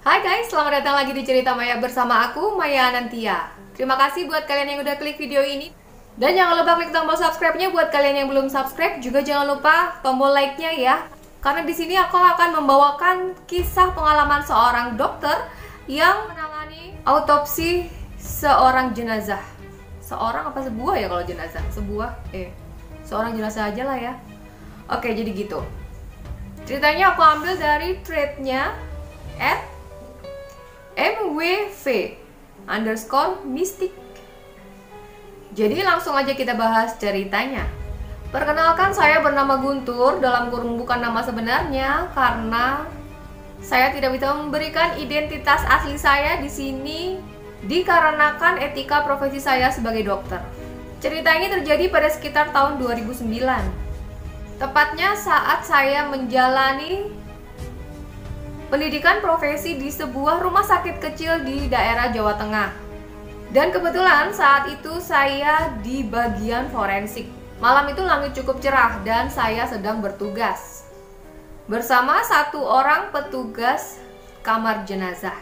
Hai guys, selamat datang lagi di Cerita Maya bersama aku, Maya Anantia. Terima kasih buat kalian yang udah klik video ini. Dan jangan lupa klik tombol subscribe-nya buat kalian yang belum subscribe. Juga jangan lupa tombol like-nya ya. Karena di sini aku akan membawakan kisah pengalaman seorang dokter yang menangani autopsi seorang jenazah. Seorang apa sebuah ya kalau jenazah? Seorang jenazah aja lah ya. Oke, jadi gitu. Ceritanya aku ambil dari thread-nya @mwv_mystic. Jadi langsung aja kita bahas ceritanya. Perkenalkan, saya bernama Guntur, dalam kurung bukan nama sebenarnya karena saya tidak bisa memberikan identitas asli saya di sini dikarenakan etika profesi saya sebagai dokter. Cerita ini terjadi pada sekitar tahun 2009. Tepatnya saat saya menjalani pendidikan profesi di sebuah rumah sakit kecil di daerah Jawa Tengah. Dan kebetulan saat itu saya di bagian forensik. Malam itu langit cukup cerah dan saya sedang bertugas bersama satu orang petugas kamar jenazah.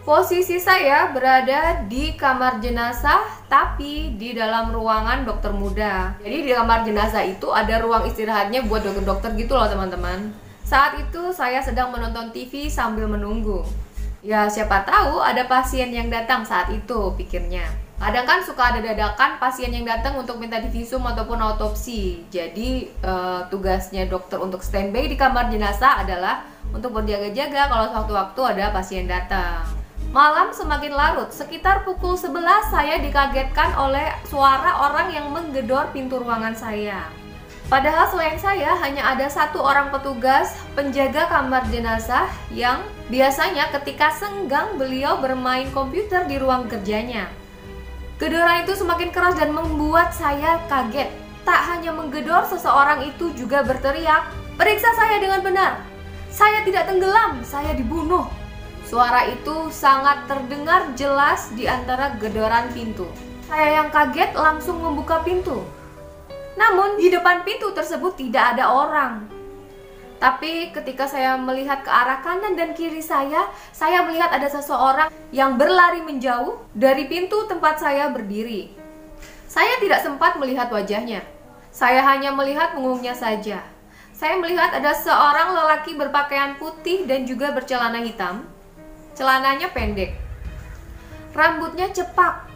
Posisi saya berada di kamar jenazah tapi di dalam ruangan dokter muda. Jadi di kamar jenazah itu ada ruang istirahatnya buat dokter-dokter gitu loh teman-teman. Saat itu saya sedang menonton TV sambil menunggu. Ya siapa tahu ada pasien yang datang saat itu, pikirnya. Kadang kan suka ada dadakan pasien yang datang untuk minta divisum ataupun autopsi. Jadi tugasnya dokter untuk standby di kamar jenazah adalah untuk berjaga-jaga kalau sewaktu-waktu ada pasien datang. Malam semakin larut, sekitar pukul 11 saya dikagetkan oleh suara orang yang menggedor pintu ruangan saya. Padahal selain saya hanya ada satu orang petugas penjaga kamar jenazah yang biasanya ketika senggang beliau bermain komputer di ruang kerjanya. Gedoran itu semakin keras dan membuat saya kaget. Tak hanya menggedor, seseorang itu juga berteriak, "Periksa saya dengan benar. Saya tidak tenggelam, saya dibunuh." Suara itu sangat terdengar jelas di antara gedoran pintu. Saya yang kaget langsung membuka pintu. Namun di depan pintu tersebut tidak ada orang. Tapi ketika saya melihat ke arah kanan dan kiri saya melihat ada seseorang yang berlari menjauh dari pintu tempat saya berdiri. Saya tidak sempat melihat wajahnya. Saya hanya melihat punggungnya saja. Saya melihat ada seorang lelaki berpakaian putih dan juga bercelana hitam. Celananya pendek. Rambutnya cepak.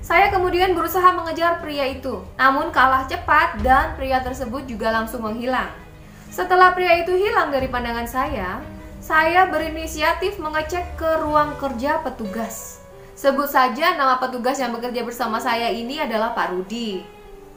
Saya kemudian berusaha mengejar pria itu, namun kalah cepat dan pria tersebut juga langsung menghilang. Setelah pria itu hilang dari pandangan saya berinisiatif mengecek ke ruang kerja petugas. Sebut saja nama petugas yang bekerja bersama saya ini adalah Pak Rudi.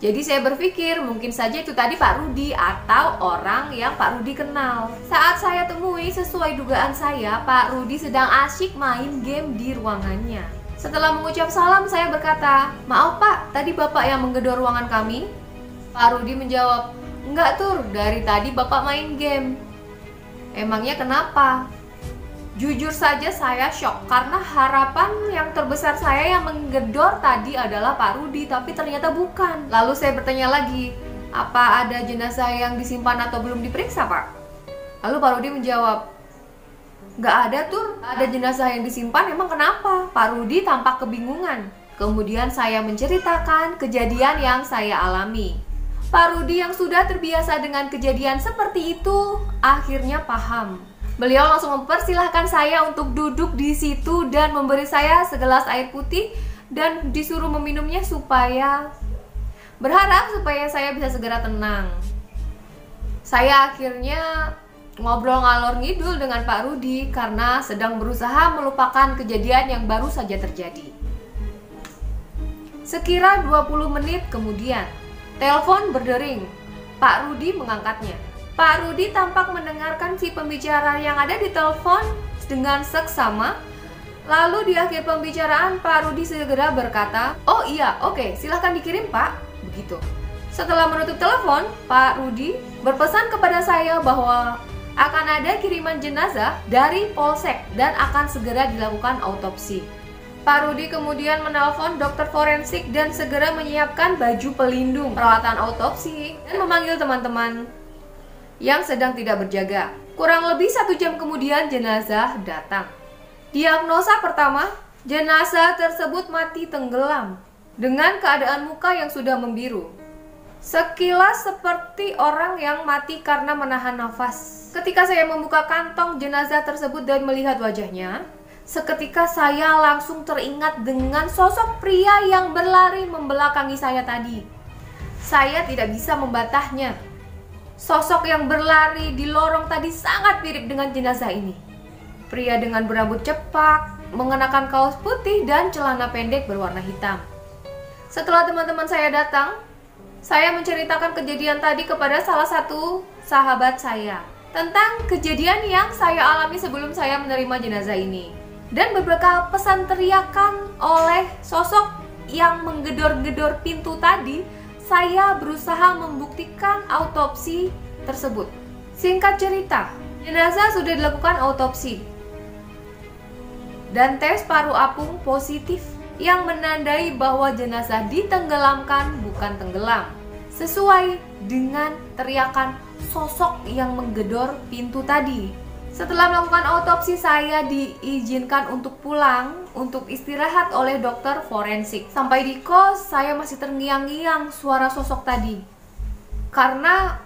Jadi saya berpikir mungkin saja itu tadi Pak Rudi atau orang yang Pak Rudi kenal. Saat saya temui, sesuai dugaan saya, Pak Rudi sedang asyik main game di ruangannya. Setelah mengucap salam, saya berkata, "Maaf Pak, tadi Bapak yang menggedor ruangan kami?" Pak Rudi menjawab, "Enggak Tur, dari tadi Bapak main game." Emangnya kenapa? Jujur saja saya shock karena harapan yang terbesar saya yang menggedor tadi adalah Pak Rudi, tapi ternyata bukan. Lalu saya bertanya lagi, "Apa ada jenazah yang disimpan atau belum diperiksa Pak?" Lalu Pak Rudi menjawab, "Nggak ada Tur, ada jenazah yang disimpan, emang kenapa?" Pak Rudi tampak kebingungan. Kemudian saya menceritakan kejadian yang saya alami. Pak Rudi yang sudah terbiasa dengan kejadian seperti itu, akhirnya paham. Beliau langsung mempersilahkan saya untuk duduk di situ dan memberi saya segelas air putih dan disuruh meminumnya berharap supaya saya bisa segera tenang. Saya akhirnya ngobrol ngalor ngidul dengan Pak Rudi karena sedang berusaha melupakan kejadian yang baru saja terjadi. Sekira 20 menit kemudian, telepon berdering. Pak Rudi mengangkatnya. Pak Rudi tampak mendengarkan si pembicara yang ada di telepon dengan seksama. Lalu di akhir pembicaraan Pak Rudi segera berkata, "Oh iya, oke, silahkan dikirim Pak." Begitu. Setelah menutup telepon, Pak Rudi berpesan kepada saya bahwa akan ada kiriman jenazah dari Polsek dan akan segera dilakukan autopsi. Pak Rudi kemudian menelpon dokter forensik dan segera menyiapkan baju pelindung, peralatan autopsi, dan memanggil teman-teman yang sedang tidak berjaga. Kurang lebih 1 jam kemudian jenazah datang. Diagnosa pertama, jenazah tersebut mati tenggelam dengan keadaan muka yang sudah membiru. Sekilas seperti orang yang mati karena menahan nafas. Ketika saya membuka kantong jenazah tersebut dan melihat wajahnya, seketika saya langsung teringat dengan sosok pria yang berlari membelakangi saya tadi. Saya tidak bisa membantahnya. Sosok yang berlari di lorong tadi sangat mirip dengan jenazah ini. Pria dengan berambut cepak, mengenakan kaos putih dan celana pendek berwarna hitam. Setelah teman-teman saya datang, saya menceritakan kejadian tadi kepada salah satu sahabat saya tentang kejadian yang saya alami sebelum saya menerima jenazah ini. Dan beberapa pesan teriakan oleh sosok yang menggedor-gedor pintu tadi, saya berusaha membuktikan autopsi tersebut. Singkat cerita, jenazah sudah dilakukan autopsi dan tes paru apung positif yang menandai bahwa jenazah ditenggelamkan bukan tenggelam, sesuai dengan teriakan sosok yang menggedor pintu tadi. Setelah melakukan autopsi, saya diizinkan untuk pulang untuk istirahat oleh dokter forensik. Sampai di kos, saya masih terngiang-ngiang suara sosok tadi. Karena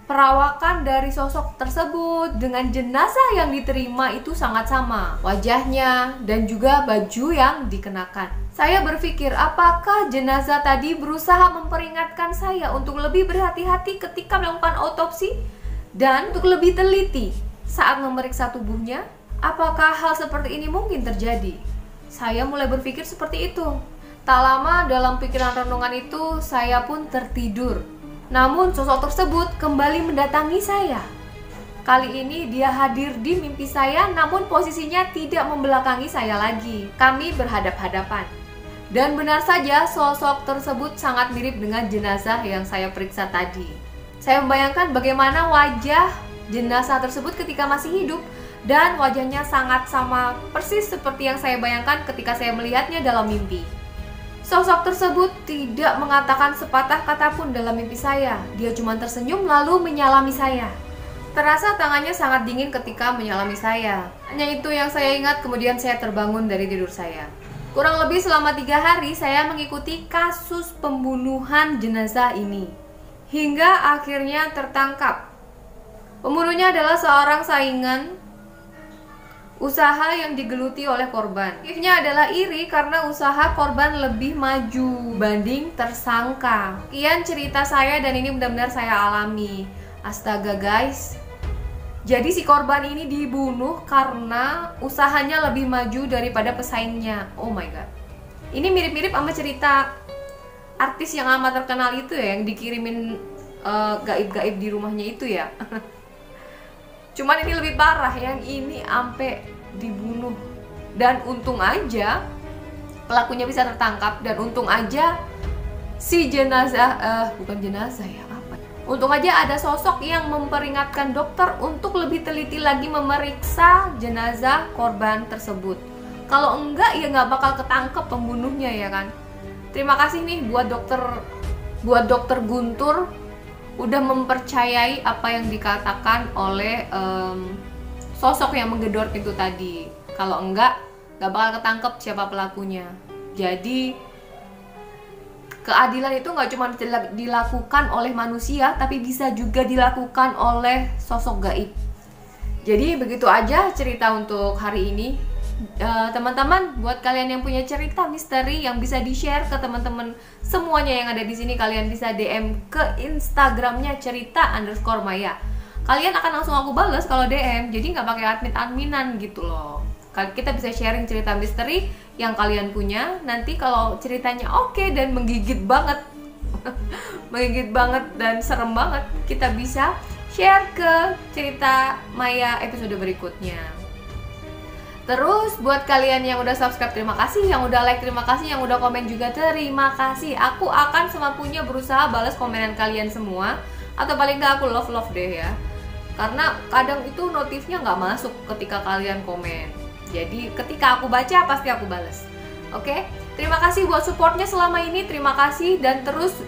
perawakan dari sosok tersebut dengan jenazah yang diterima itu sangat sama. Wajahnya dan juga baju yang dikenakan. Saya berpikir apakah jenazah tadi berusaha memperingatkan saya untuk lebih berhati-hati ketika melakukan autopsi dan untuk lebih teliti saat memeriksa tubuhnya. Apakah hal seperti ini mungkin terjadi? Saya mulai berpikir seperti itu. Tak lama dalam pikiran renungan itu, saya pun tertidur. Namun sosok tersebut kembali mendatangi saya. Kali ini dia hadir di mimpi saya, namun posisinya tidak membelakangi saya lagi. Kami berhadap-hadapan. Dan benar saja sosok tersebut sangat mirip dengan jenazah yang saya periksa tadi. Saya membayangkan bagaimana wajah jenazah tersebut ketika masih hidup, dan wajahnya sangat sama persis seperti yang saya bayangkan ketika saya melihatnya dalam mimpi. Sosok tersebut tidak mengatakan sepatah kata pun dalam mimpi saya. Dia cuma tersenyum lalu menyalami saya. Terasa tangannya sangat dingin ketika menyalami saya. Hanya itu yang saya ingat, kemudian saya terbangun dari tidur saya. Kurang lebih selama 3 hari saya mengikuti kasus pembunuhan jenazah ini, hingga akhirnya tertangkap. Pembunuhnya adalah seorang saingan usaha yang digeluti oleh korban. Motifnya adalah iri karena usaha korban lebih maju banding tersangka. Sekian cerita saya dan ini benar-benar saya alami. Astaga guys. Jadi si korban ini dibunuh karena usahanya lebih maju daripada pesaingnya. Oh my god. Ini mirip-mirip sama cerita artis yang amat terkenal itu ya, yang dikirimin gaib-gaib di rumahnya itu ya. Cuman ini lebih parah, yang ini sampai dibunuh. Dan untung aja pelakunya bisa tertangkap, dan untung aja si jenazah, bukan jenazah ya, apa? Untung aja ada sosok yang memperingatkan dokter untuk lebih teliti lagi memeriksa jenazah korban tersebut. Kalau enggak ya nggak bakal ketangkep pembunuhnya ya kan. Terima kasih nih buat dokter Guntur udah mempercayai apa yang dikatakan oleh sosok yang menggedor pintu tadi. Kalau enggak, gak bakal ketangkep siapa pelakunya. Jadi keadilan itu gak cuma dilakukan oleh manusia, tapi bisa juga dilakukan oleh sosok gaib. Jadi begitu aja cerita untuk hari ini. Teman-teman, buat kalian yang punya cerita misteri yang bisa di-share ke teman-teman semuanya yang ada di sini, kalian bisa DM ke Instagramnya cerita_maya. Kalian akan langsung aku balas kalau DM, jadi nggak pakai admin-adminan gitu loh. Kita bisa sharing cerita misteri yang kalian punya. Nanti kalau ceritanya oke dan menggigit banget, menggigit banget dan serem banget, kita bisa share ke cerita Maya episode berikutnya. Terus buat kalian yang udah subscribe terima kasih, yang udah like terima kasih, yang udah komen juga terima kasih. Aku akan semampunya berusaha balas komenan kalian semua, atau paling nggak aku love deh ya. Karena kadang itu notifnya nggak masuk ketika kalian komen. Jadi ketika aku baca pasti aku balas. Oke? Terima kasih buat supportnya selama ini, terima kasih, dan terus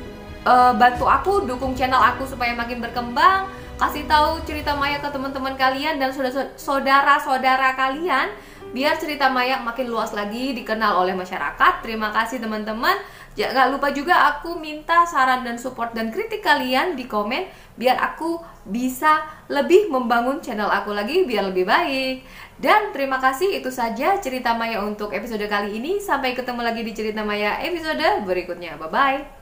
bantu aku, dukung channel aku supaya makin berkembang. kasih tahu cerita Maya ke teman-teman kalian dan saudara-saudara kalian, biar cerita Maya makin luas lagi dikenal oleh masyarakat. Terima kasih teman-teman. Jangan lupa juga aku minta saran dan support dan kritik kalian di komen, biar aku bisa lebih membangun channel aku lagi biar lebih baik. Dan terima kasih, itu saja cerita Maya untuk episode kali ini. Sampai ketemu lagi di cerita Maya episode berikutnya. Bye-bye.